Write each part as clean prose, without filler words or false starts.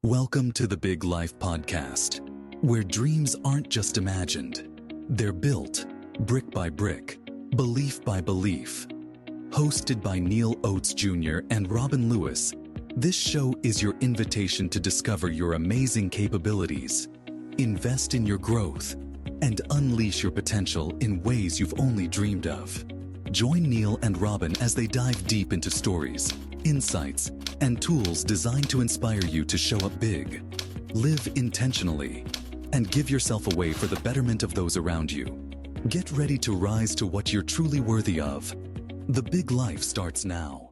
Welcome to the Big Life Podcast, where dreams aren't just imagined, they're built brick by brick, belief by belief. Hosted by Neal Oates Jr. and Robin Lewis, this show is your invitation to discover your amazing capabilities, invest in your growth, and unleash your potential in ways you've only dreamed of. Join Neal and Robin as they dive deep into stories, insights, and tools designed to inspire you to show up big, live intentionally, and give yourself away for the betterment of those around you. Get ready to rise to what you're truly worthy of. The Big Life starts now.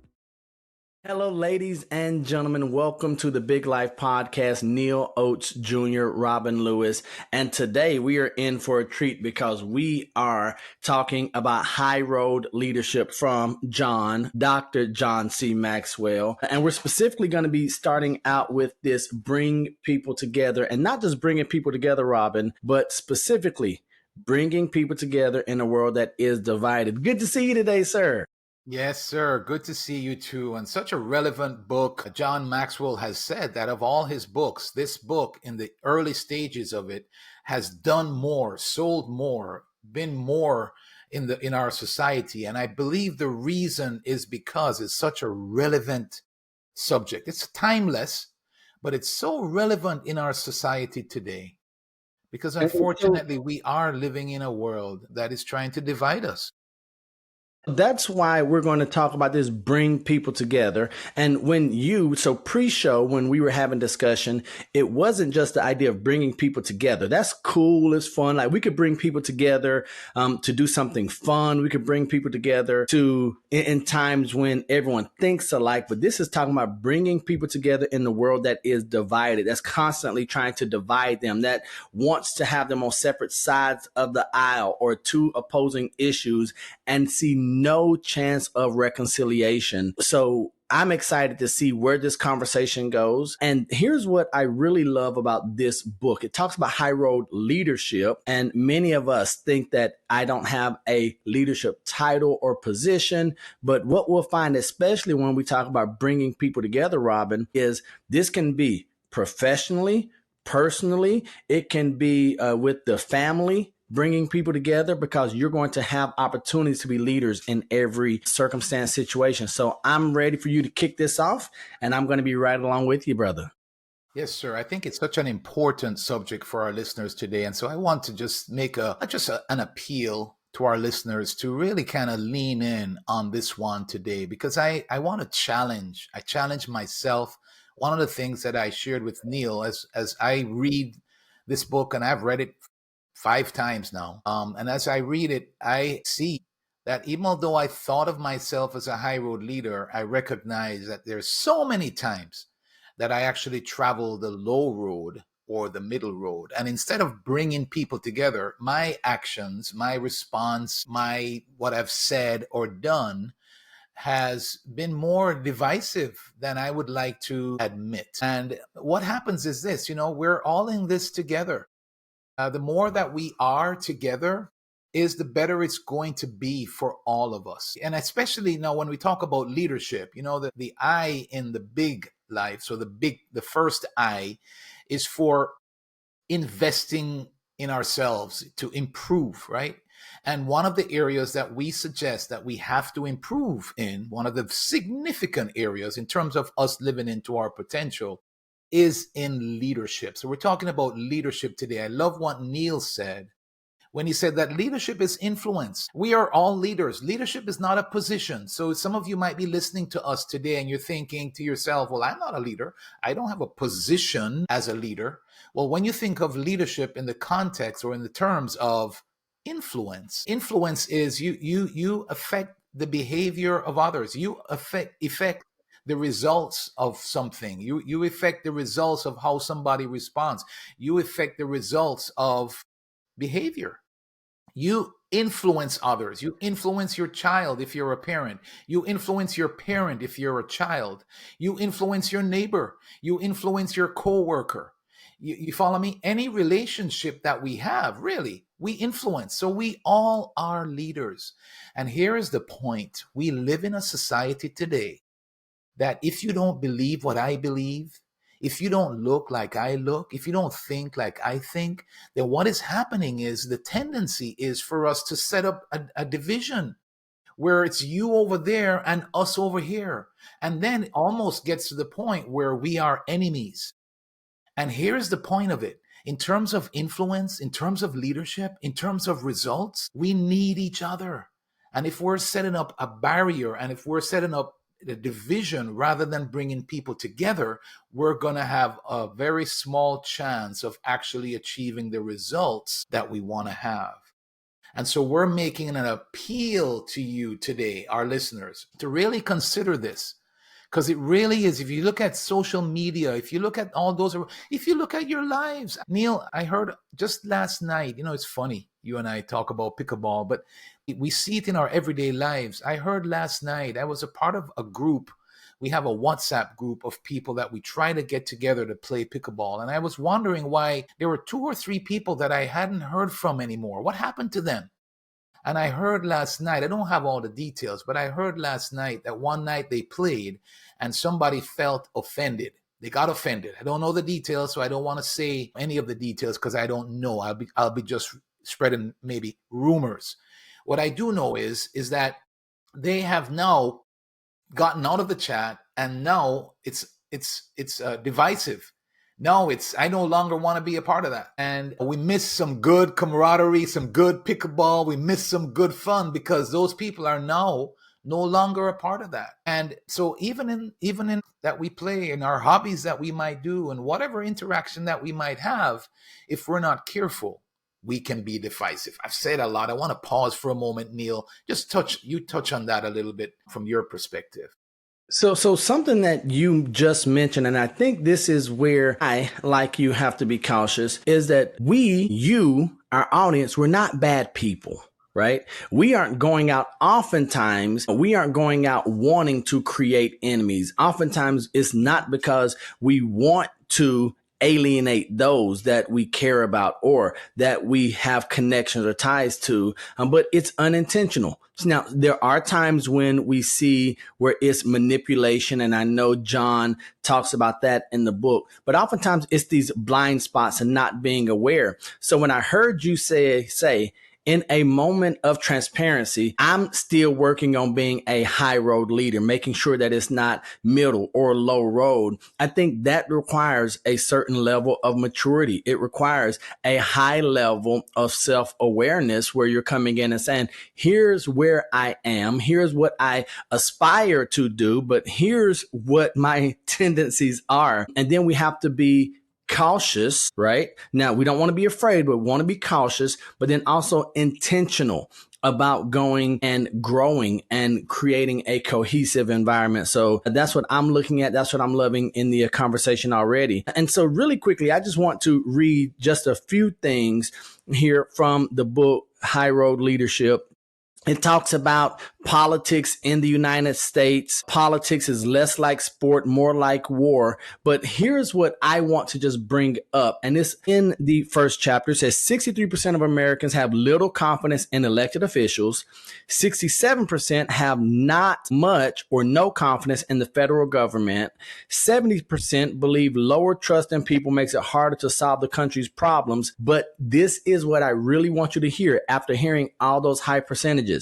Hello, ladies and gentlemen. Welcome to the Big Life Podcast. Neal Oates Jr., Robin Lewis. And today we are in for a treat because we are talking about high road leadership from Dr. John C. Maxwell. And we're specifically going to be starting out with this bring people together, and not just bringing people together, Robin, but specifically bringing people together in a world that is divided. Good to see you today, sir. Yes, sir. Good to see you too. And such a relevant book. John Maxwell has said that of all his books, this book in the early stages of it has done more, sold more, been more in our society. And I believe the reason is because it's such a relevant subject. It's timeless, but it's so relevant in our society today because unfortunately we are living in a world that is trying to divide us. That's why we're going to talk about this, bring people together. And so pre-show, when we were having discussion, it wasn't just the idea of bringing people together. That's cool. It's fun. Like we could bring people together to do something fun. We could bring people together in times when everyone thinks alike. But this is talking about bringing people together in the world that is divided, that's constantly trying to divide them, that wants to have them on separate sides of the aisle or two opposing issues and see no chance of reconciliation. So I'm excited to see where this conversation goes. And here's what I really love about this book. It talks about high road leadership. And many of us think that I don't have a leadership title or position. But what we'll find, especially when we talk about bringing people together, Robin, is this can be professionally, personally, it can be with the family, bringing people together, because you're going to have opportunities to be leaders in every circumstance, situation. So I'm ready for you to kick this off, and I'm going to be right along with you, brother. Yes, sir. I think it's such an important subject for our listeners today. And so I want to just make an appeal to our listeners to really kind of lean in on this one today, because I want to challenge. I challenge myself. One of the things that I shared with Neal as I read this book, and I've read it 5 times now. And as I read it, I see that even although I thought of myself as a high road leader, I recognize that there's so many times that I actually travel the low road or the middle road. And instead of bringing people together, my actions, my response, what I've said or done has been more divisive than I would like to admit. And what happens is this, we're all in this together. The more that we are together is the better it's going to be for all of us. And especially now when we talk about leadership, the I in the big life. So the first I is for investing in ourselves to improve, right? And one of the areas that we suggest that we have to improve in, one of the significant areas in terms of us living into our potential, is in leadership. So we're talking about leadership today. I love what Neal said when he said that leadership is influence. We are all leaders. Leadership is not a position. So some of you might be listening to us today and you're thinking to yourself, well, I'm not a leader. I don't have a position as a leader. Well, when you think of leadership in the context or in the terms of influence is you affect the behavior of others. You affect the results of something. You affect the results of how somebody responds. You affect the results of behavior. You influence others. You influence your child if you're a parent. You influence your parent if you're a child. You influence your neighbor. You influence your coworker. You follow me? Any relationship that we have, really, we influence. So we all are leaders. And here is the point. We live in a society today that if you don't believe what I believe, if you don't look like I look, if you don't think like I think, then what is happening is the tendency is for us to set up a division where it's you over there and us over here. And then it almost gets to the point where we are enemies. And here's the point of it. In terms of influence, in terms of leadership, in terms of results, we need each other. And if we're setting up a barrier and if we're setting up a division rather than bringing people together, we're going to have a very small chance of actually achieving the results that we want to have. And so we're making an appeal to you today, our listeners, to really consider this. Because it really is, if you look at social media, if you look at all those, if you look at your lives. Neal, I heard just last night, it's funny, you and I talk about pickleball, but we see it in our everyday lives. I heard last night, I was a part of a group. We have a WhatsApp group of people that we try to get together to play pickleball. And I was wondering why there were 2 or 3 people that I hadn't heard from anymore. What happened to them? And I heard last night, I don't have all the details, but I heard last night that one night they played and somebody felt offended. They got offended. I don't know the details, so I don't want to say any of the details because I don't know. I'll be just spreading maybe rumors. What I do know is that they have now gotten out of the chat, and now it's divisive. No, I no longer want to be a part of that. And we miss some good camaraderie, some good pickleball. We miss some good fun because those people are now no longer a part of that. And so even in that we play, in our hobbies that we might do, and whatever interaction that we might have, if we're not careful, we can be divisive. I've said a lot. I want to pause for a moment, Neal. Just touch on that a little bit from your perspective. So something that you just mentioned, and I think this is where I, like you, have to be cautious, is that our audience, we're not bad people, right? We aren't going out wanting to create enemies. Oftentimes it's not because we want to alienate those that we care about or that we have connections or ties to, but it's unintentional. Now, there are times when we see where it's manipulation, and I know John talks about that in the book, but oftentimes it's these blind spots and not being aware. So when I heard you say, in a moment of transparency, I'm still working on being a high road leader, making sure that it's not middle or low road. I think that requires a certain level of maturity. It requires a high level of self-awareness where you're coming in and saying, here's where I am. Here's what I aspire to do, but here's what my tendencies are. And then we have to be cautious, right? Now, we don't want to be afraid, but we want to be cautious, but then also intentional about going and growing and creating a cohesive environment. So that's what I'm looking at. That's what I'm loving in the conversation already. And so really quickly, I just want to read just a few things here from the book, High Road Leadership. It talks about politics in the United States. Politics is less like sport, more like war. But here's what I want to just bring up. And this in the first chapter, it says 63% of Americans have little confidence in elected officials. 67% have not much or no confidence in the federal government. 70% believe lower trust in people makes it harder to solve the country's problems. But this is what I really want you to hear after hearing all those high percentages.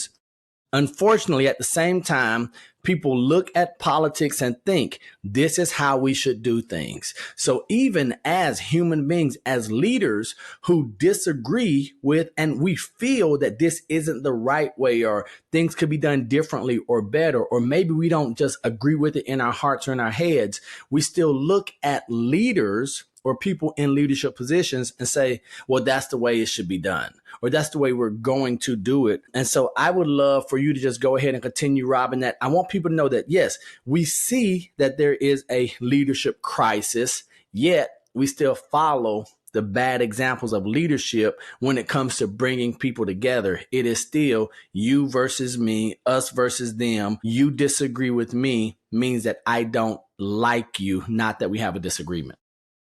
Unfortunately, at the same time, people look at politics and think this is how we should do things. So even as human beings, as leaders who disagree with, and we feel that this isn't the right way, or things could be done differently or better, or maybe we don't just agree with it in our hearts or in our heads, we still look at leaders or people in leadership positions and say, well, that's the way it should be done, or that's the way we're going to do it. And so I would love for you to just go ahead and continue, Robin, that I want people to know that, yes, we see that there is a leadership crisis, yet we still follow the bad examples of leadership when it comes to bringing people together. It is still you versus me, us versus them. You disagree with me means that I don't like you, not that we have a disagreement.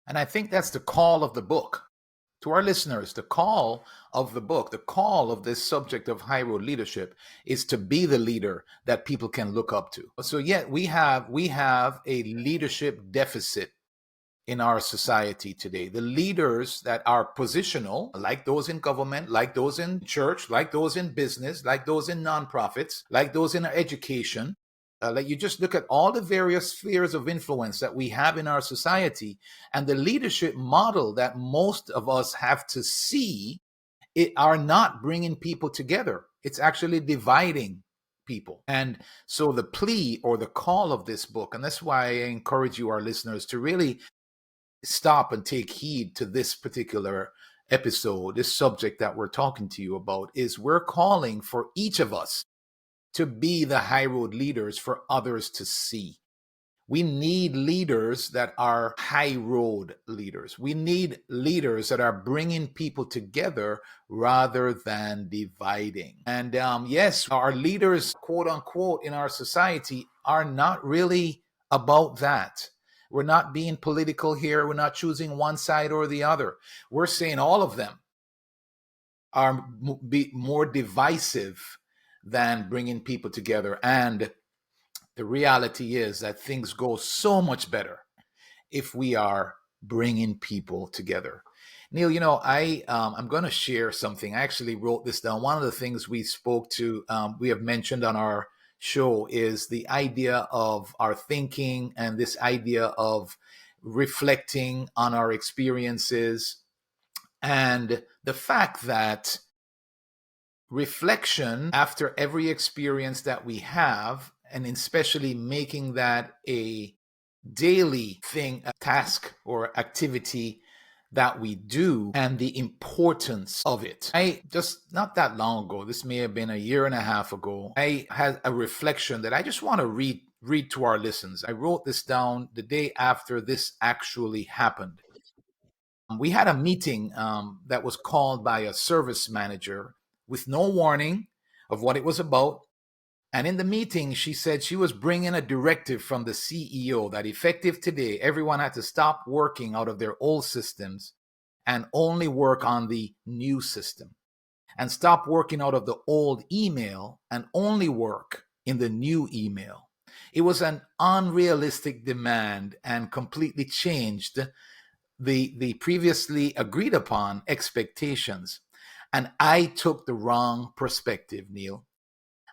And I think that's the call of the book. To our listeners, the call of the book, the call of this subject of high road leadership is to be the leader that people can look up to. So yet we have a leadership deficit in our society today. The leaders that are positional, like those in government, like those in church, like those in business, like those in nonprofits, like those in education. Like you just look at all the various spheres of influence that we have in our society, and the leadership model that most of us have to see it are not bringing people together. It's actually dividing people. And so the plea or the call of this book, and that's why I encourage you, our listeners, to really stop and take heed to this particular episode, this subject that we're talking to you about, is we're calling for each of us to be the high road leaders for others to see. We need leaders that are high road leaders. We need leaders that are bringing people together rather than dividing. And yes, our leaders, quote unquote, in our society are not really about that. We're not being political here. We're not choosing one side or the other. We're saying all of them are more divisive than bringing people together. And the reality is that things go so much better if we are bringing people together. Neal, I'm going to share something. I actually wrote this down. One of the things we have mentioned on our show is the idea of our thinking and this idea of reflecting on our experiences, and the fact that reflection after every experience that we have, and especially making that a daily thing, a task or activity that we do, and the importance of it. I just not that long ago, this may have been a year and a half ago, I had a reflection that I just want to read to our listeners. I wrote this down the day after this actually happened. We had a meeting that was called by a service manager with no warning of what it was about. And in the meeting, she said she was bringing a directive from the CEO that effective today, everyone had to stop working out of their old systems and only work on the new system, and stop working out of the old email and only work in the new email. It was an unrealistic demand and completely changed the previously agreed upon expectations. And I took the wrong perspective, Neal.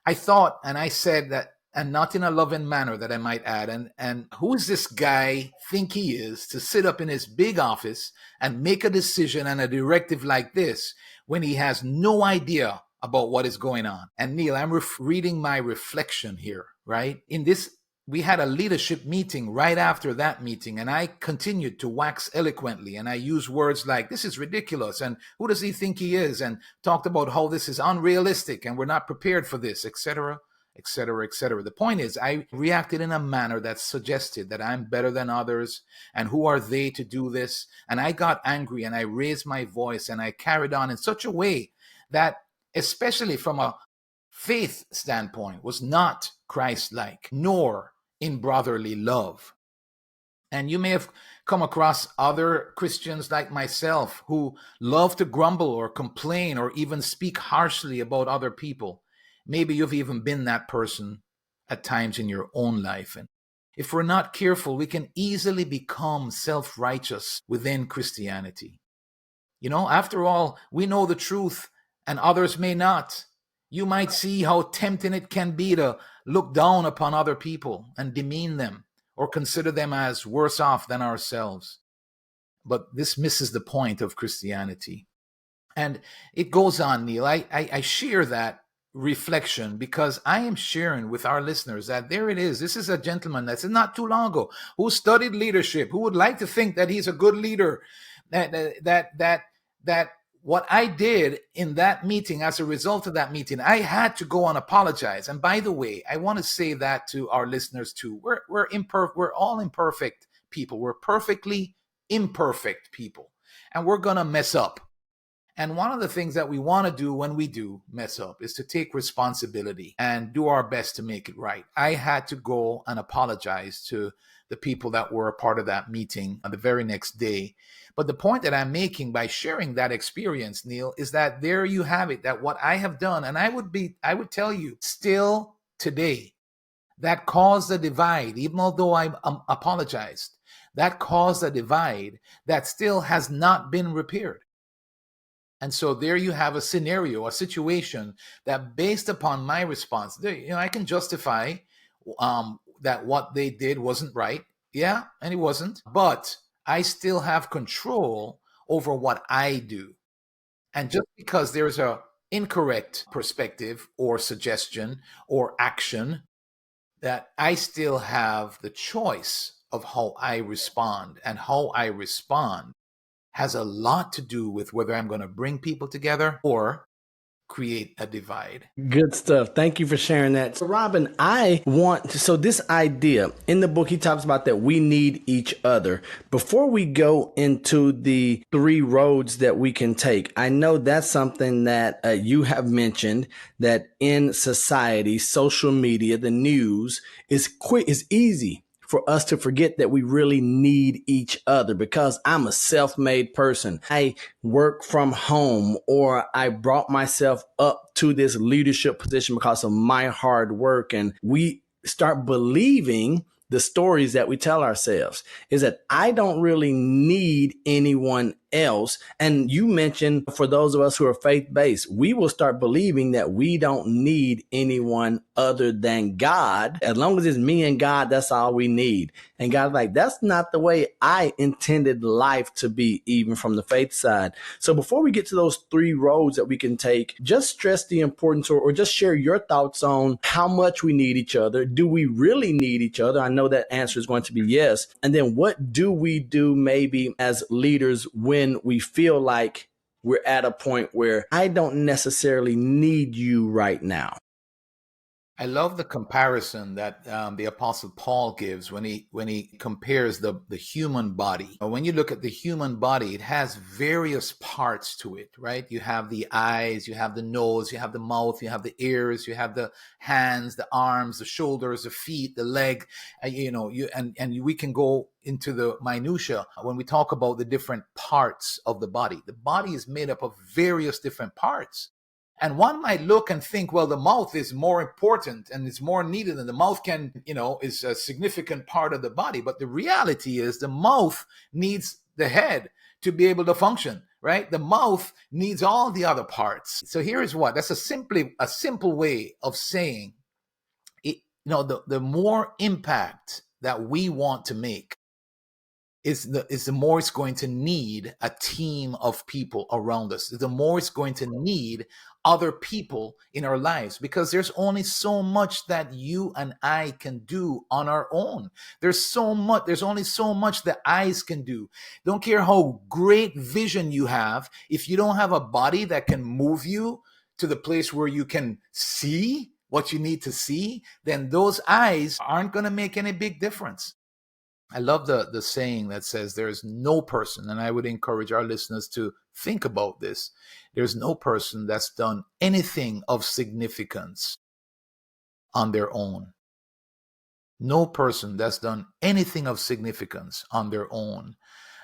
I thought, and I said that, and not in a loving manner, that I might add, and who is this guy think he is to sit up in his big office and make a decision and a directive like this when he has no idea about what is going on? And Neal, I'm reading my reflection here, right? In this, we had a leadership meeting right after that meeting, and I continued to wax eloquently, and I used words like, this is ridiculous, and who does he think he is, and talked about how this is unrealistic, and we're not prepared for this, etc., etc., etc. The point is, I reacted in a manner that suggested that I'm better than others, and who are they to do this? And I got angry, and I raised my voice, and I carried on in such a way that, especially from a faith standpoint, was not Christ-like, nor in brotherly love. And you may have come across other Christians like myself who love to grumble or complain or even speak harshly about other people. Maybe you've even been that person at times in your own life. And if we're not careful, we can easily become self-righteous within Christianity. After all, we know the truth and others may not. You might see how tempting it can be to look down upon other people and demean them or consider them as worse off than ourselves. But this misses the point of Christianity. And it goes on, Neal. I share that reflection because I am sharing with our listeners that there it is. This is a gentleman that's not too long ago who studied leadership, who would like to think that he's a good leader, that what I did in that meeting, as a result of that meeting, I had to go and apologize. And by the way, I want to say that to our listeners too. We're all imperfect people. We're perfectly imperfect people. And we're going to mess up. And one of the things that we want to do when we do mess up is to take responsibility and do our best to make it right. I had to go and apologize to the people that were a part of that meeting on the very next day. But the point that I'm making by sharing that experience, Neal, is that there you have it, that what I have done, and I would tell you still today, that caused the divide, even although I apologized. that caused a divide that still has not been repaired. And so there you have a scenario, a situation that based upon my response, I can justify that what they did wasn't right. Yeah, and it wasn't. But I still have control over what I do. And just because there's a incorrect perspective or suggestion or action, that I still have the choice of how I respond. And how I respond has a lot to do with whether I'm going to bring people together or create a divide. Good stuff. Thank you for sharing that. So, Robin, so this idea in the book, he talks about that we need each other. Before we go into the 3 roads that we can take, I know that's something that you have mentioned, that in society, social media, the news is easy for us to forget that we really need each other. Because I'm a self-made person, I work from home, or I brought myself up to this leadership position because of my hard work. And we start believing the stories that we tell ourselves is that I don't really need anyone else. And you mentioned, for those of us who are faith-based, we will start believing that we don't need anyone other than God. As long as it's me and God, that's all we need. And God's like, that's not the way I intended life to be, even from the faith side. So before we get to those 3 roads that we can take, just stress the importance, or just share your thoughts on how much we need each other. Do we really need each other? I know that answer is going to be yes. And then what do we do maybe as leaders when we feel like we're at a point where I don't necessarily need you right now? I love the comparison that the Apostle Paul gives when he compares the human body. When you look at the human body, it has various parts to it, right? You have the eyes, you have the nose, you have the mouth, you have the ears, you have the hands, the arms, the shoulders, the feet, the leg. And we can go into the minutia when we talk about the different parts of the body. The body is made up of various different parts. And one might look and think, well, the mouth is more important and it's more needed, and the mouth is a significant part of the body. But the reality is the mouth needs the head to be able to function, right? The mouth needs all the other parts. So here is that's a simple way of saying it. The more impact that we want to make is the more it's going to need a team of people around us. The more it's going to need other people in our lives, because there's only so much that you and I can do on our own. There's only so much that eyes can do. Don't care how great vision you have. If you don't have a body that can move you to the place where you can see what you need to see, then those eyes aren't going to make any big difference. I love the saying that says there's no person, and I would encourage our listeners to think about this. There's no person that's done anything of significance on their own. No person that's done anything of significance on their own.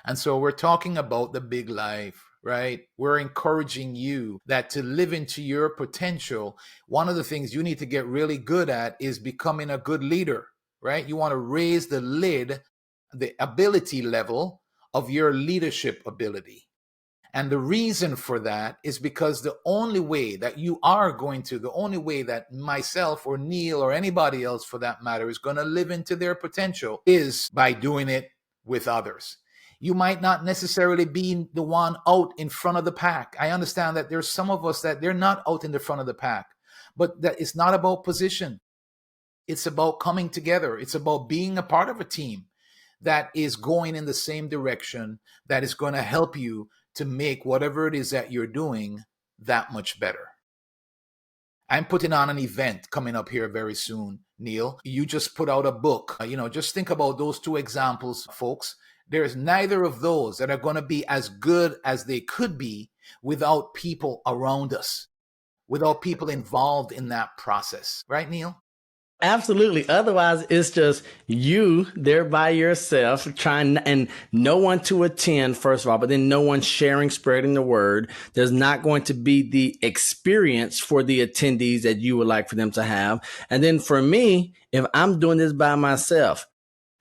And so we're talking about the big life, right? We're encouraging you that to live into your potential, one of the things you need to get really good at is becoming a good leader, right? You want to raise the ability level of your leadership ability. And the reason for that is because the only way that myself or Neal or anybody else for that matter is going to live into their potential is by doing it with others. You might not necessarily be the one out in front of the pack. I understand that there's some of us that they're not out in the front of the pack, but that it's not about position. It's about coming together. It's about being a part of a team that is going in the same direction, that is going to help you to make whatever it is that you're doing that much better. I'm putting on an event coming up here very soon, Neal. You just put out a book. Just think about those 2 examples, folks. There's neither of those that are going to be as good as they could be without people around us, without people involved in that process. Right, Neal? Absolutely. Otherwise, it's just you there by yourself trying, and no one to attend, first of all, but then no one sharing, spreading the word. There's not going to be the experience for the attendees that you would like for them to have. And then for me, if I'm doing this by myself,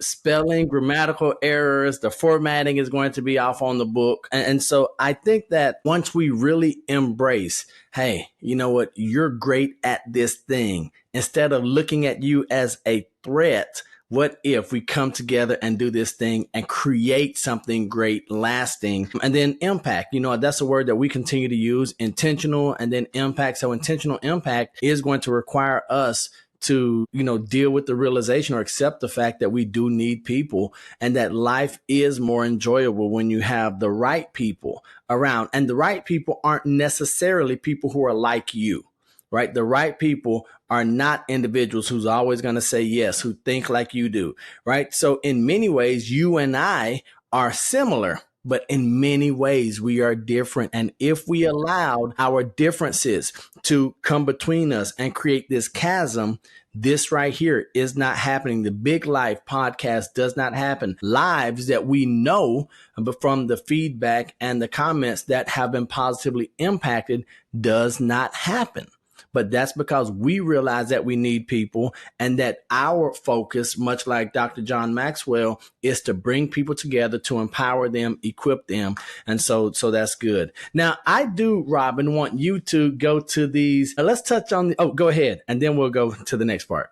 spelling, grammatical errors, the formatting is going to be off on the book. And so I think that once we really embrace, hey, you know what, you're great at this thing, instead of looking at you as a threat, what if we come together and do this thing and create something great, lasting, and then impact? You know, that's a word that we continue to use, intentional and then impact. So intentional impact is going to require us to, you know, deal with the realization or accept the fact that we do need people, and that life is more enjoyable when you have the right people around. And the right people aren't necessarily people who are like you, right? The right people are not individuals who's always going to say yes, who think like you do, right? So in many ways, you and I are similar, but in many ways we are different. And if we allowed our differences to come between us and create this chasm, this right here is not happening. The Big Life podcast does not happen. Lives that we know, but from the feedback and the comments that have been positively impacted, does not happen. But that's because we realize that we need people, and that our focus, much like Dr. John Maxwell, is to bring people together, to empower them, equip them. And so that's good. Now, I do, Robin, want you to go to these. Let's touch on go ahead. And then we'll go to the next part.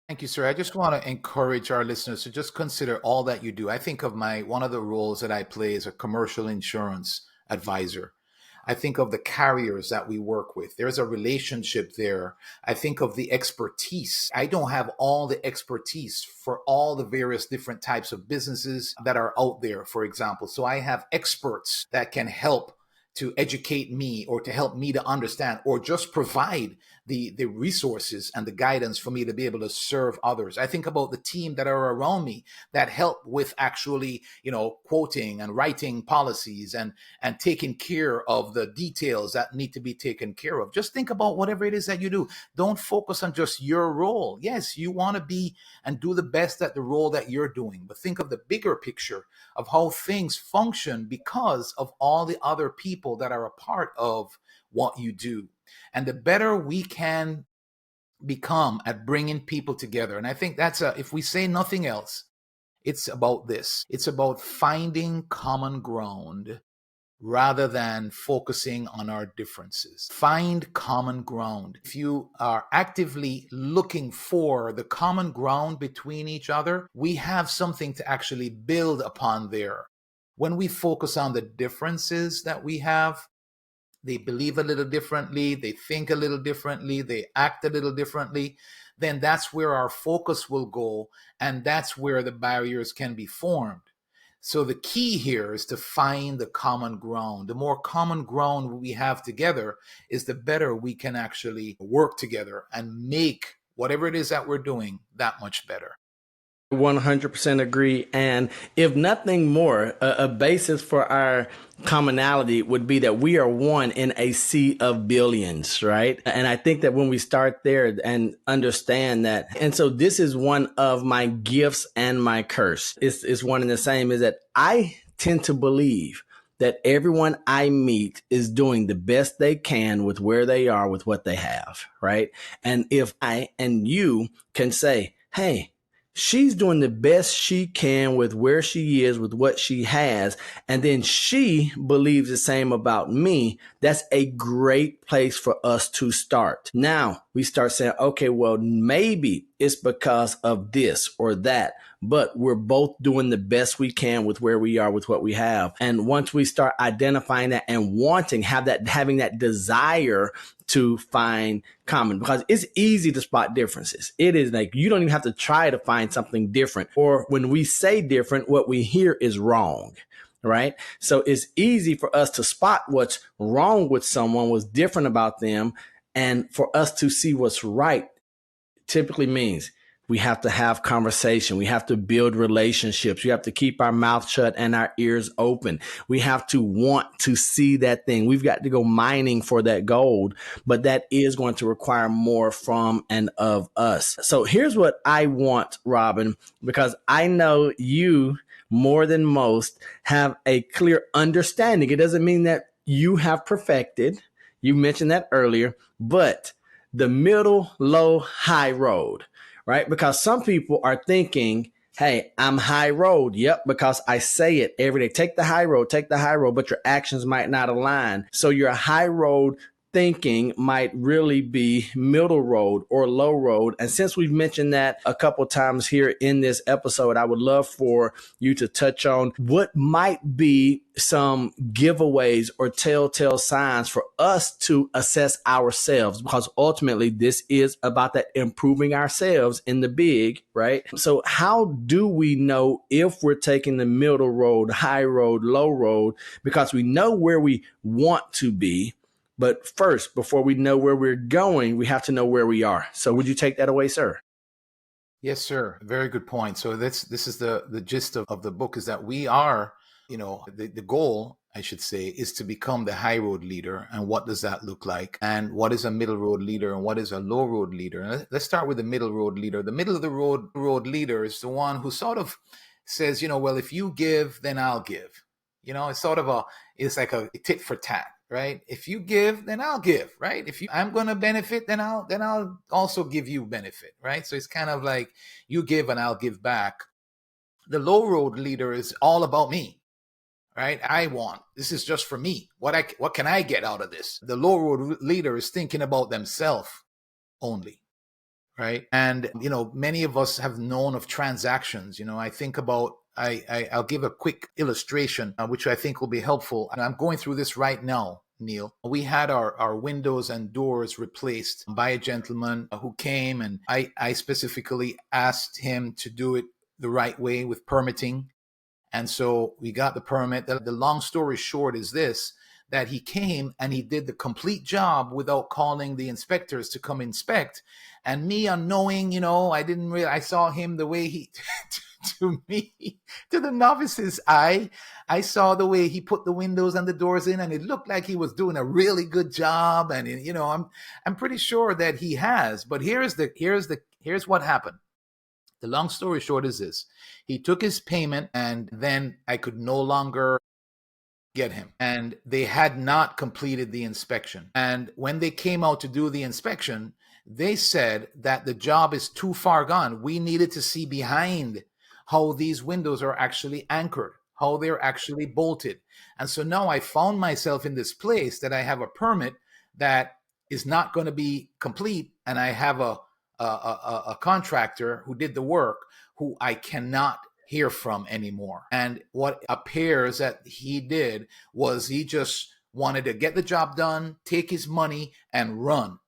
Thank you, sir. I just want to encourage our listeners to just consider all that you do. I think of one of the roles that I play as a commercial insurance advisor. I think of the carriers that we work with. There's a relationship there. I think of the expertise. I don't have all the expertise for all the various different types of businesses that are out there, for example. So I have experts that can help to educate me, or to help me to understand, or just provide the resources and the guidance for me to be able to serve others. I think about the team that are around me that help with actually, quoting and writing policies and taking care of the details that need to be taken care of. Just think about whatever it is that you do. Don't focus on just your role. Yes, you want to be and do the best at the role that you're doing, but think of the bigger picture of how things function because of all the other people that are a part of what you do. And the better we can become at bringing people together. And I think if we say nothing else, it's about this. It's about finding common ground rather than focusing on our differences. Find common ground. If you are actively looking for the common ground between each other, we have something to actually build upon there. When we focus on the differences that we have, they believe a little differently, they think a little differently, they act a little differently, then that's where our focus will go, and that's where the barriers can be formed. So the key here is to find the common ground. The more common ground we have together is the better we can actually work together and make whatever it is that we're doing that much better. 100% agree. And if nothing more, a basis for our commonality would be that we are one in a sea of billions, right? And I think that when we start there and understand that, and so this is one of my gifts and my curse. It's one and the same, is that I tend to believe that everyone I meet is doing the best they can with where they are, with what they have, right? And if I and you can say, hey, she's doing the best she can with where she is, with what she has, and then she believes the same about me, that's a great place for us to start. Now we start saying, okay, well, maybe it's because of this or that, but we're both doing the best we can with where we are, with what we have. And once we start identifying that and having that desire to find common, because it's easy to spot differences. It is like, you don't even have to try to find something different. Or when we say different, what we hear is wrong, right? So it's easy for us to spot what's wrong with someone, what's different about them. And for us to see what's right typically means we have to have conversation. We have to build relationships. We have to keep our mouth shut and our ears open. We have to want to see that thing. We've got to go mining for that gold, but that is going to require more from and of us. So here's what I want, Robin, because I know you more than most have a clear understanding. It doesn't mean that you have perfected. You mentioned that earlier, but the middle, low, high road, right? Because some people are thinking, Hey, I'm high road. Yep, because I say it every day. Take the high road, but your actions might not align. So your high road thinking might really be middle road or low road. And since we've mentioned that a couple times here in this episode, I would love for you to touch on what might be some giveaways or telltale signs for us to assess ourselves, because ultimately this is about that improving ourselves in the big, right? So how do we know if we're taking the middle road, high road, low road? Because we know where we want to be, but first, before we know where we're going, we have to know where we are. So would you take that away, sir? Yes, sir. Very good point. So this is the gist of the book, is that we are, the goal, I should say, is to become the high road leader. And what does that look like? And what is a middle road leader? And what is a low road leader? And let's start with the middle road leader. The middle of the road leader is the one who sort of says, well, if you give, then I'll give. It's sort of it's like a tit for tat, right? If you give, then I'll give, right? I'm going to benefit, then I'll also give you benefit, right? So it's kind of like you give and I'll give back. The low road leader is all about me, right? This is just for me. What can I get out of this? The low road leader is thinking about themselves only, right? And many of us have known of transactions. I think about I'll give a quick illustration, which I think will be helpful. And I'm going through this right now, Neal. We had our windows and doors replaced by a gentleman who came, and I specifically asked him to do it the right way with permitting. And so we got the permit. The long story short is this, that he came and he did the complete job without calling the inspectors to come inspect. And me unknowing, I saw him the way he, to me, to the novice's eye, I saw the way he put the windows and the doors in, and it looked like he was doing a really good job. And, I'm pretty sure that he has, but here's what happened. The long story short is this. He took his payment, and then I could no longer get him. And they had not completed the inspection. And when they came out to do the inspection, they said that the job is too far gone. We needed to see behind how these windows are actually anchored, how they're actually bolted. And so now I found myself in this place that I have a permit that is not going to be complete, and I have a contractor who did the work who I cannot hear from anymore. And what appears that he did was he just wanted to get the job done, take his money, and run.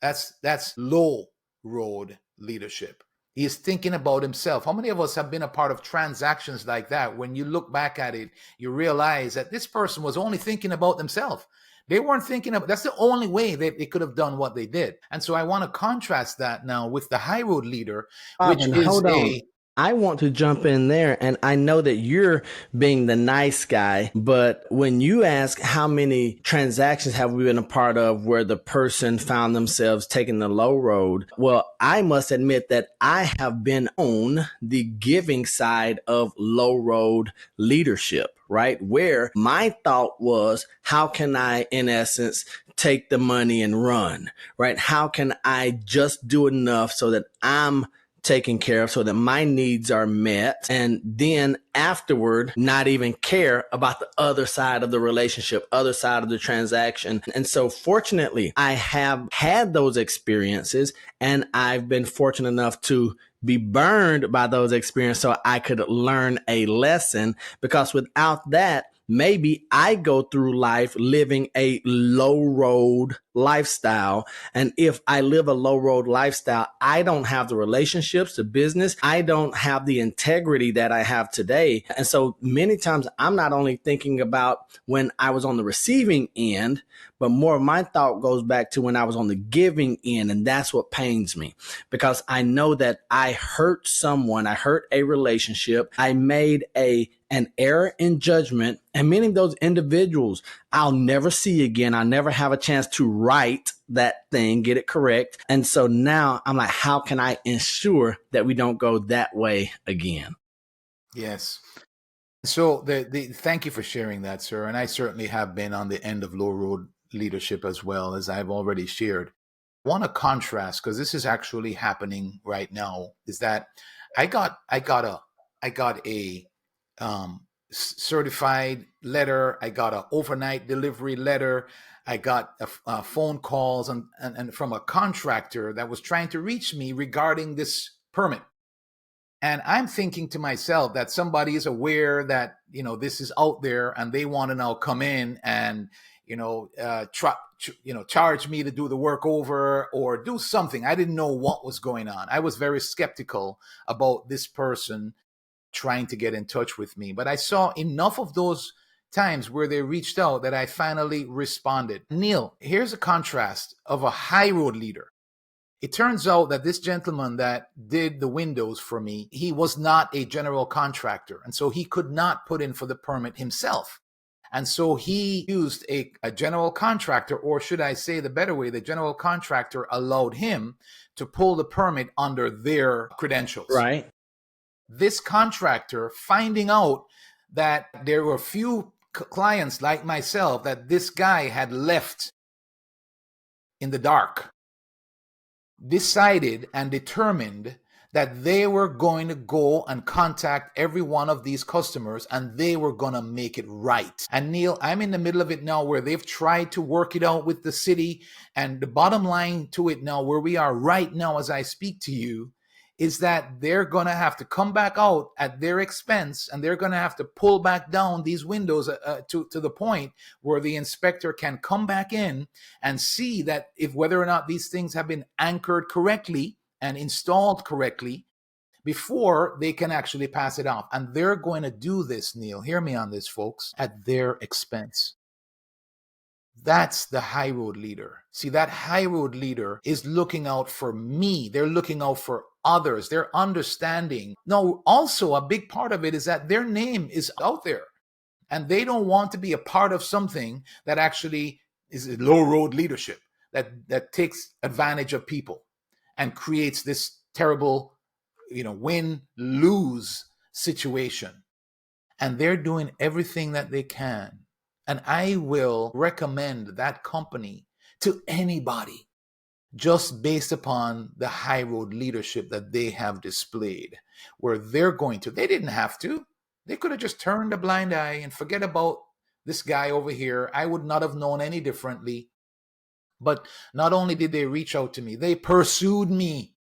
That's low road leadership. He is thinking about himself. How many of us have been a part of transactions like that? When you look back at it, you realize that this person was only thinking about themselves. They weren't thinking of, that's the only way they could have done what they did. And so I want to contrast that now with the high road leader, which is hold on. I want to jump in there, and I know that you're being the nice guy, but when you ask how many transactions have we been a part of where the person found themselves taking the low road, well, I must admit that I have been on the giving side of low road leadership, right? Where my thought was, how can I, in essence, take the money and run, right? How can I just do enough so that I'm taken care of, so that my needs are met, and then afterward not even care about the other side of the relationship, other side of the transaction. And so fortunately, I have had those experiences, and I've been fortunate enough to be burned by those experiences so I could learn a lesson, because without that, maybe I go through life living a low road lifestyle. And if I live a low road lifestyle, I don't have the relationships, the business. I don't have the integrity that I have today. And so many times I'm not only thinking about when I was on the receiving end, but more of my thought goes back to when I was on the giving end. And that's what pains me, because I know that I hurt someone. I hurt a relationship. I made an error in judgment, and many of those individuals I'll never see again. I'll never have a chance to right that thing, get it correct. And so now I'm like, how can I ensure that we don't go that way again? Yes. So thank you for sharing that, sir. And I certainly have been on the end of low road leadership as well, as I've already shared. I want to contrast, because this is actually happening right now, is that I got I got a certified letter. I got an overnight delivery letter. I got phone calls and from a contractor that was trying to reach me regarding this permit. And I'm thinking to myself that somebody is aware that, this is out there and they want to now come in and, charge me to do the work over or do something. I didn't know what was going on. I was very skeptical about this person trying to get in touch with me. But I saw enough of those times where they reached out that I finally responded. Neal, here's a contrast of a high road leader. It turns out that this gentleman that did the windows for me, he was not a general contractor. And so he could not put in for the permit himself. And so he used a general contractor, or should I say the better way, the general contractor allowed him to pull the permit under their credentials. Right. This contractor, finding out that there were few clients like myself that this guy had left in the dark, decided and determined that they were going to go and contact every one of these customers and they were going to make it right. And Neal, I'm in the middle of it now where they've tried to work it out with the city. And the bottom line to it now, where we are right now as I speak to you, is that they're going to have to come back out at their expense and they're going to have to pull back down these windows to the point where the inspector can come back in and see that if whether or not these things have been anchored correctly and installed correctly before they can actually pass it off. And they're going to do this, Neal, hear me on this, folks, at their expense. That's the high road leader. See, that high road leader is looking out for me. They're looking out for others. They're understanding. No, also a big part of it is that their name is out there and they don't want to be a part of something that actually is low road leadership that takes advantage of people and creates this terrible, win-lose situation. And they're doing everything that they can. And I will recommend that company to anybody just based upon the high road leadership that they have displayed, where they didn't have to. They could have just turned a blind eye and forget about this guy over here. I would not have known any differently. But not only did they reach out to me, they pursued me.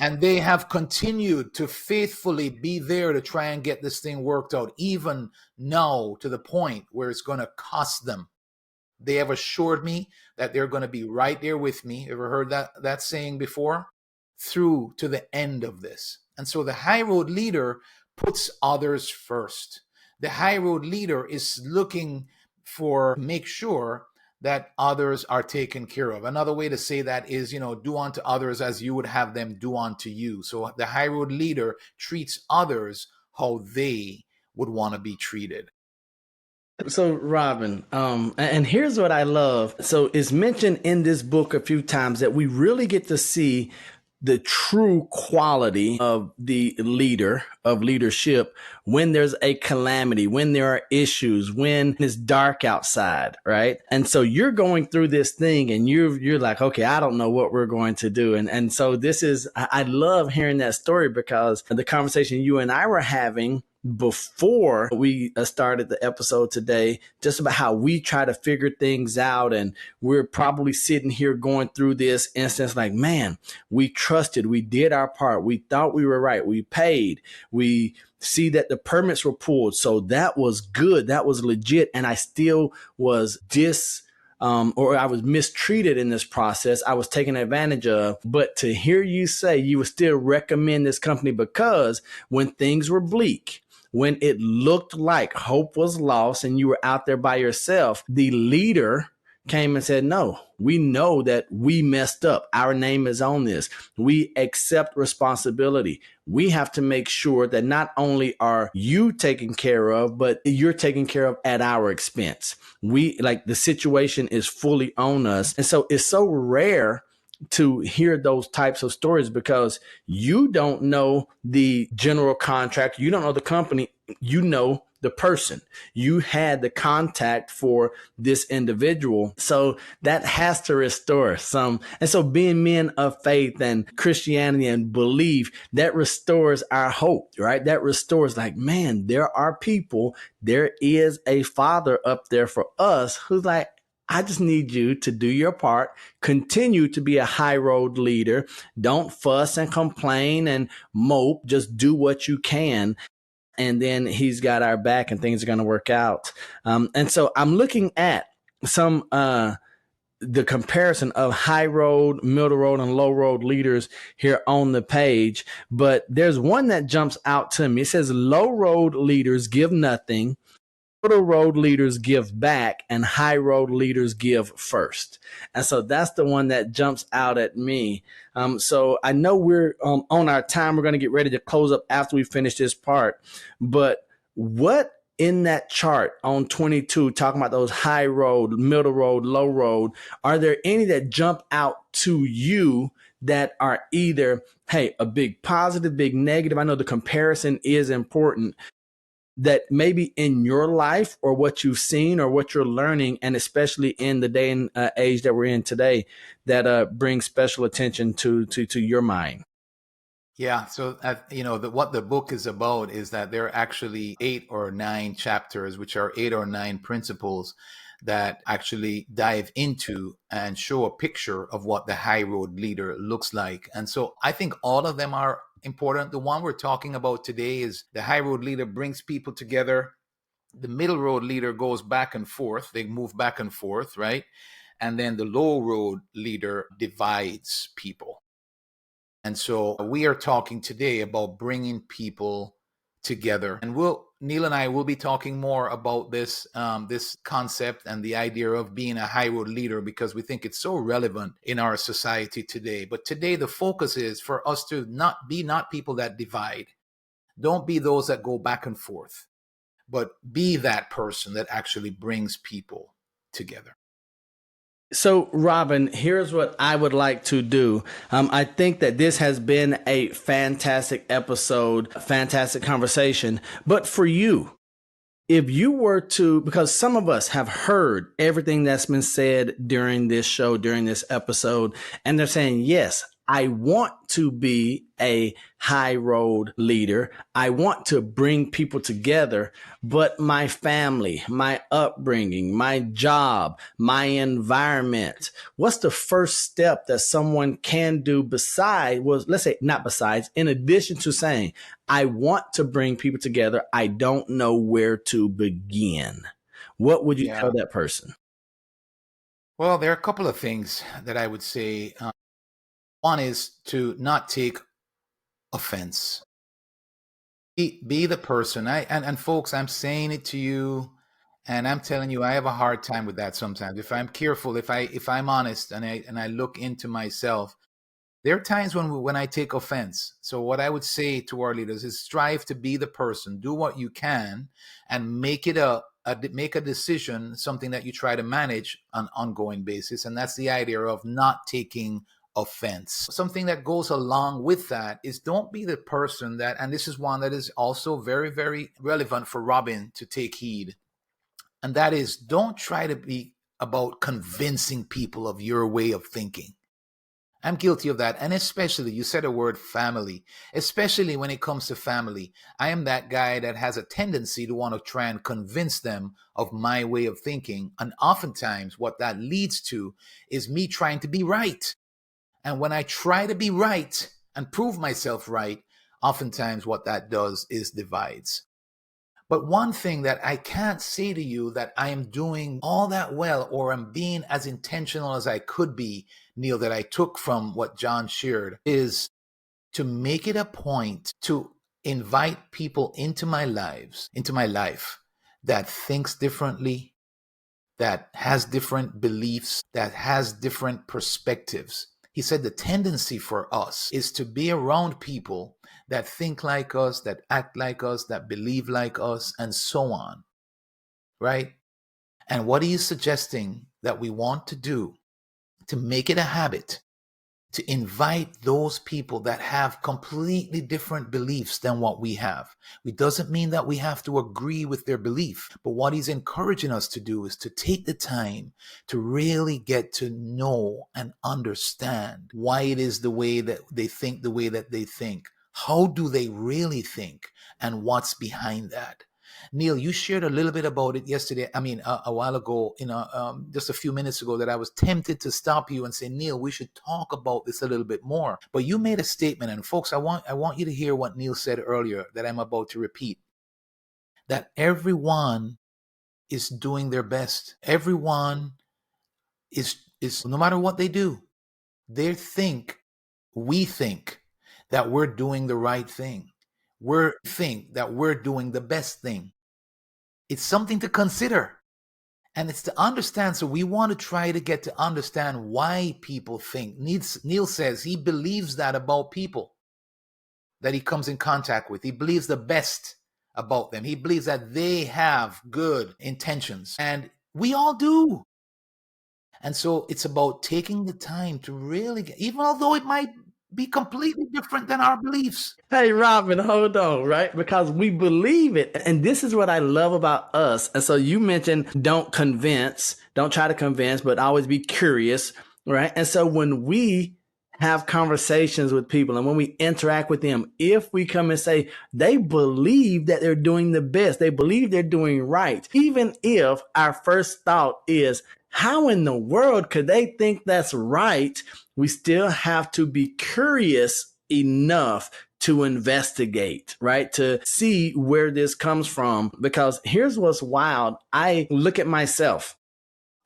And they have continued to faithfully be there to try and get this thing worked out, even now to the point where it's going to cost them. They have assured me that they're going to be right there with me. Ever heard that saying before? Through to the end of this. And so the high road leader puts others first. The high road leader is looking make sure that others are taken care of. Another way to say that is, do unto others as you would have them do unto you. So the high road leader treats others how they would want to be treated. So, Robin, and here's what I love. So it's mentioned in this book a few times that we really get to see the true quality of the leader, of leadership, when there's a calamity, when there are issues, when it's dark outside, right? And so you're going through this thing and you're like, okay, I don't know what we're going to do. And so I love hearing that story because the conversation you and I were having before we started the episode today, just about how we try to figure things out. And we're probably sitting here going through this instance like, man, we trusted, we did our part. We thought we were right. We paid, we see that the permits were pulled. So that was good. That was legit. And I still was or I was mistreated in this process. I was taken advantage of. But to hear you say you would still recommend this company because when things were bleak, when it looked like hope was lost and you were out there by yourself, the leader came and said, no, we know that we messed up. Our name is on this. We accept responsibility. We have to make sure that not only are you taken care of, but you're taken care of at our expense. The situation is fully on us. And so it's so rare to hear those types of stories because you don't know the general contractor. You don't know the company. You know the person. You had the contact for this individual. So that has to restore some. And so being men of faith and Christianity and belief, that restores our hope, right? That restores like, man, there are people, there is a father up there for us who's like, I just need you to do your part, continue to be a high road leader. Don't fuss and complain and mope. Just do what you can. And then he's got our back and things are going to work out. And so I'm looking at some, the comparison of high road, middle road, and low road leaders here on the page. But there's one that jumps out to me. It says low road leaders give nothing, middle road leaders give back, and high road leaders give first. And so that's the one that jumps out at me. So I know we're on our time. We're going to get ready to close up after we finish this part. But what in that chart on 22, talking about those high road, middle road, low road, are there any that jump out to you that are either, hey, a big positive, big negative? I know the comparison is important, that maybe in your life or what you've seen or what you're learning, and especially in the day and age that we're in today, that brings special attention to your mind? Yeah, so what the book is about is that there are actually 8 or 9 chapters, which are 8 or 9 principles that actually dive into and show a picture of what the high road leader looks like. And so I think all of them are important. The one we're talking about today is the high road leader brings people together. The middle road leader goes back and forth. They move back and forth, right? And then the low road leader divides people. And so we are talking today about bringing people together. And Neal and I will be talking more about this concept and the idea of being a high road leader, because we think it's so relevant in our society today. But today the focus is for us to not people that divide. Don't be those that go back and forth, but be that person that actually brings people together. So, Robin, here's what I would like to do. I think that this has been a fantastic episode, fantastic conversation. But for you, if you were to, because some of us have heard everything that's been said during this show, during this episode, and they're saying, yes, I want to be a high road leader. I want to bring people together, but my family, my upbringing, my job, my environment, what's the first step that someone can do besides, well, let's say not besides, in addition to saying, I want to bring people together, I don't know where to begin? What would you tell that person? Well, there are a couple of things that I would say. One is to not take offense. Be the person. And folks, I'm saying it to you, and I'm telling you, I have a hard time with that sometimes. If I'm careful, if I'm honest, and I look into myself, there are times when I take offense. So what I would say to our leaders is strive to be the person, do what you can, and make it make a decision, something that you try to manage on an ongoing basis. And that's the idea of not taking offense. Something that goes along with that is don't be the person that, and this is one that is also very, very relevant for Robin to take heed. And that is, don't try to be about convincing people of your way of thinking. I'm guilty of that. And especially, you said a word, family, especially when it comes to family. I am that guy that has a tendency to want to try and convince them of my way of thinking. And oftentimes what that leads to is me trying to be right. And when I try to be right and prove myself right, oftentimes what that does is divides. But one thing that I can't say to you that I am doing all that well, or I'm being as intentional as I could be, Neal, that I took from what John shared, is to make it a point to invite people into my life that thinks differently, that has different beliefs, that has different perspectives. He said the tendency for us is to be around people that think like us, that act like us, that believe like us, and so on, right? And what he is suggesting that we want to do to make it a habit, to invite those people that have completely different beliefs than what we have. It doesn't mean that we have to agree with their belief, but what he's encouraging us to do is to take the time to really get to know and understand why it is the way that they think the way that they think. How do they really think, and what's behind that? Neal, you shared a little bit about it yesterday. A while ago, just a few minutes ago, that I was tempted to stop you and say, Neal, we should talk about this a little bit more. But you made a statement, and folks, I want you to hear what Neal said earlier that I'm about to repeat. That everyone is doing their best. Everyone is no matter what they do, we think that we're doing the right thing. We think that we're doing the best thing. It's something to consider, and it's to understand. So we want to try to get to understand why people think. Neal says he believes that about people that he comes in contact with. He believes the best about them. He believes that they have good intentions, and we all do. And so it's about taking the time to really even although it might be completely different than our beliefs. Hey, Robin, hold on, right? Because we believe it. And this is what I love about us. And so you mentioned don't try to convince, but always be curious, right? And so when we have conversations with people and when we interact with them, if we come and say they believe that they're doing the best, they believe they're doing right, even if our first thought is, how in the world could they think that's right? We still have to be curious enough to investigate, right? To see where this comes from. Because here's what's wild. I look at myself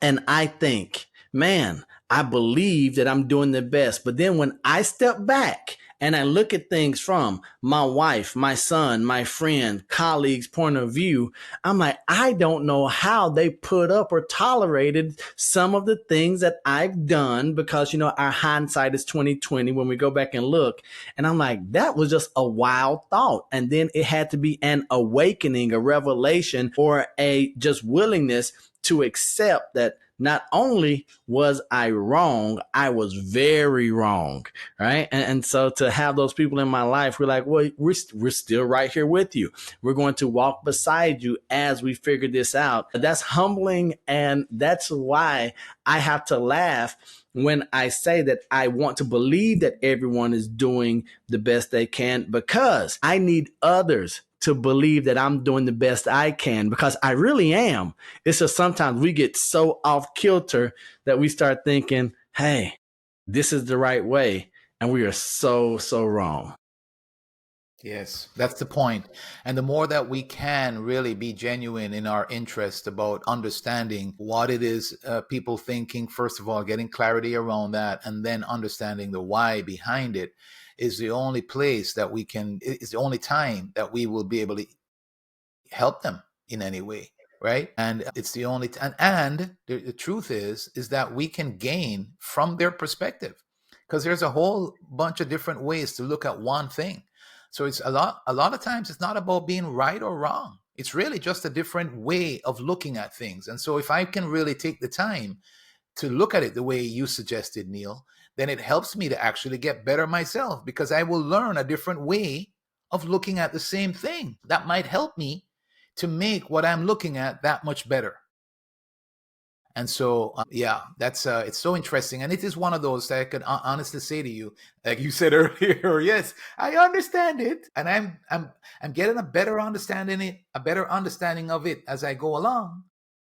and I think, man, I believe that I'm doing the best. But then when I step back and I look at things from my wife, my son, my friend, colleagues' point of view, I'm like, I don't know how they put up or tolerated some of the things that I've done, because, our hindsight is 2020 when we go back and look. And I'm like, that was just a wild thought. And then it had to be an awakening, a revelation, or a just willingness to accept that not only was I wrong, I was very wrong, right? And so to have those people in my life, we're like, well, we're still right here with you. We're going to walk beside you as we figure this out. That's humbling, and that's why I have to laugh when I say that I want to believe that everyone is doing the best they can, because I need others to believe that I'm doing the best I can, because I really am. It's just sometimes we get so off kilter that we start thinking, hey, this is the right way. And we are so, so wrong. Yes, that's the point. And the more that we can really be genuine in our interest about understanding what it is people thinking, first of all, getting clarity around that, and then understanding the why behind it, is the only place that is the only time that we will be able to help them in any way. Right. And it's the only and the truth is that we can gain from their perspective, because there's a whole bunch of different ways to look at one thing. So it's a lot of times it's not about being right or wrong. It's really just a different way of looking at things. And so if I can really take the time to look at it the way you suggested, Neal, then it helps me to actually get better myself, because I will learn a different way of looking at the same thing that might help me to make what I'm looking at that much better. And so, that's it's so interesting. And it is one of those that I could honestly say to you, like you said earlier, yes, I understand it. And I'm getting a better understanding of it as I go along.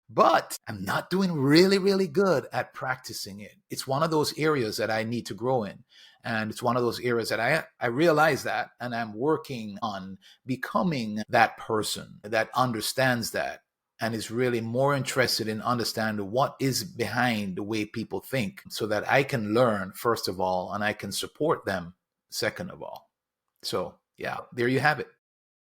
But I'm not doing really, really good at practicing it. It's one of those areas that I need to grow in. And it's one of those areas that I realize that, and I'm working on becoming that person that understands that and is really more interested in understanding what is behind the way people think, so that I can learn, first of all, and I can support them, second of all. So, yeah, there you have it.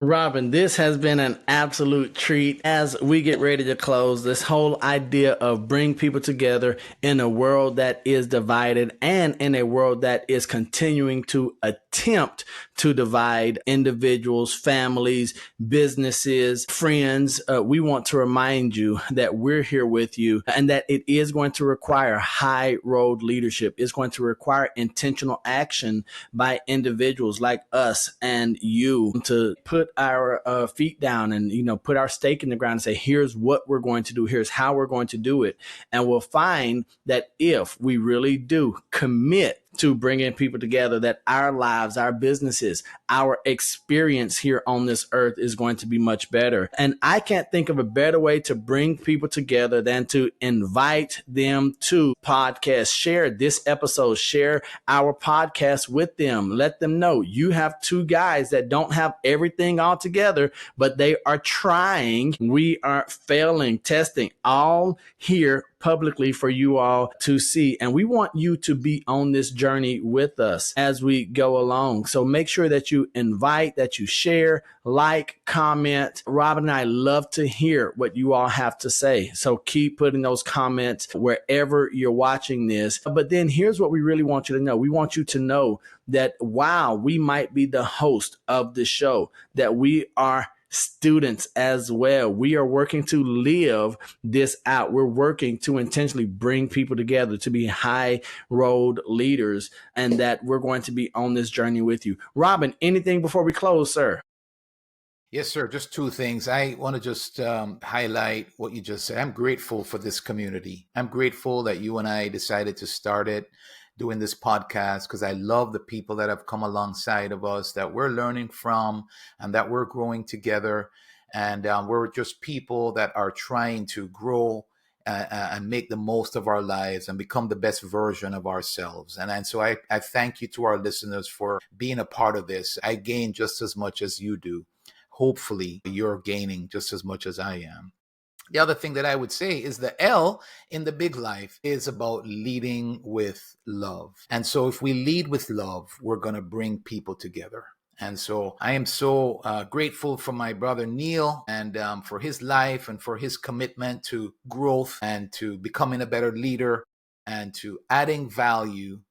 Robin, this has been an absolute treat. As we get ready to close, this whole idea of bring people together in a world that is divided and in a world that is continuing to attempt to divide individuals, families, businesses, friends. We want to remind you that we're here with you and that it is going to require high road leadership. It's going to require intentional action by individuals like us and you to put our feet down and, put our stake in the ground and say, here's what we're going to do. Here's how we're going to do it. And we'll find that if we really do commit to bringing people together, that our lives, our businesses, our experience here on this earth is going to be much better. And I can't think of a better way to bring people together than to invite them to podcast. Share this episode, share our podcast with them. Let them know you have two guys that don't have everything all together, but they are trying. We are failing, testing, all here publicly for you all to see. And we want you to be on this journey with us as we go along. So make sure that you invite, that you share, like, comment. Robin and I love to hear what you all have to say. So keep putting those comments wherever you're watching this. But then here's what we really want you to know. We want you to know that while we might be the host of the show, that we are students as well. We are working to live this out. We're working to intentionally bring people together to be high road leaders, and that we're going to be on this journey with you. Robin, anything before we close, sir? Yes, sir. Just two things. I want to just highlight what you just said. I'm grateful for this community. I'm grateful that you and I decided to start it, doing this podcast, because I love the people that have come alongside of us, that we're learning from and that we're growing together. And we're just people that are trying to grow and make the most of our lives and become the best version of ourselves. And so I thank you to our listeners for being a part of this. I gain just as much as you do. Hopefully, you're gaining just as much as I am. The other thing that I would say is the L in the big life is about leading with love. And so if we lead with love, we're going to bring people together. And so I am so grateful for my brother Neal and for his life and for his commitment to growth and to becoming a better leader and to adding value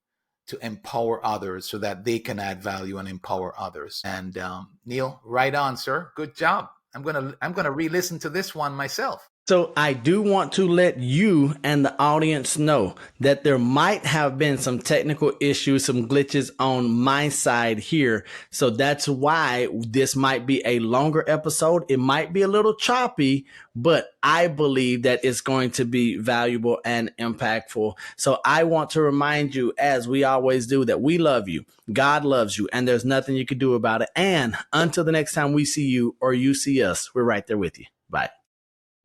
to empower others so that they can add value and empower others. And Neal, right on, sir. Good job. I'm gonna re-listen to this one myself. So I do want to let you and the audience know that there might have been some technical issues, some glitches on my side here. So that's why this might be a longer episode. It might be a little choppy, but I believe that it's going to be valuable and impactful. So I want to remind you, as we always do, that we love you. God loves you, and there's nothing you can do about it. And until the next time we see you or you see us, we're right there with you. Bye.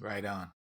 Right on.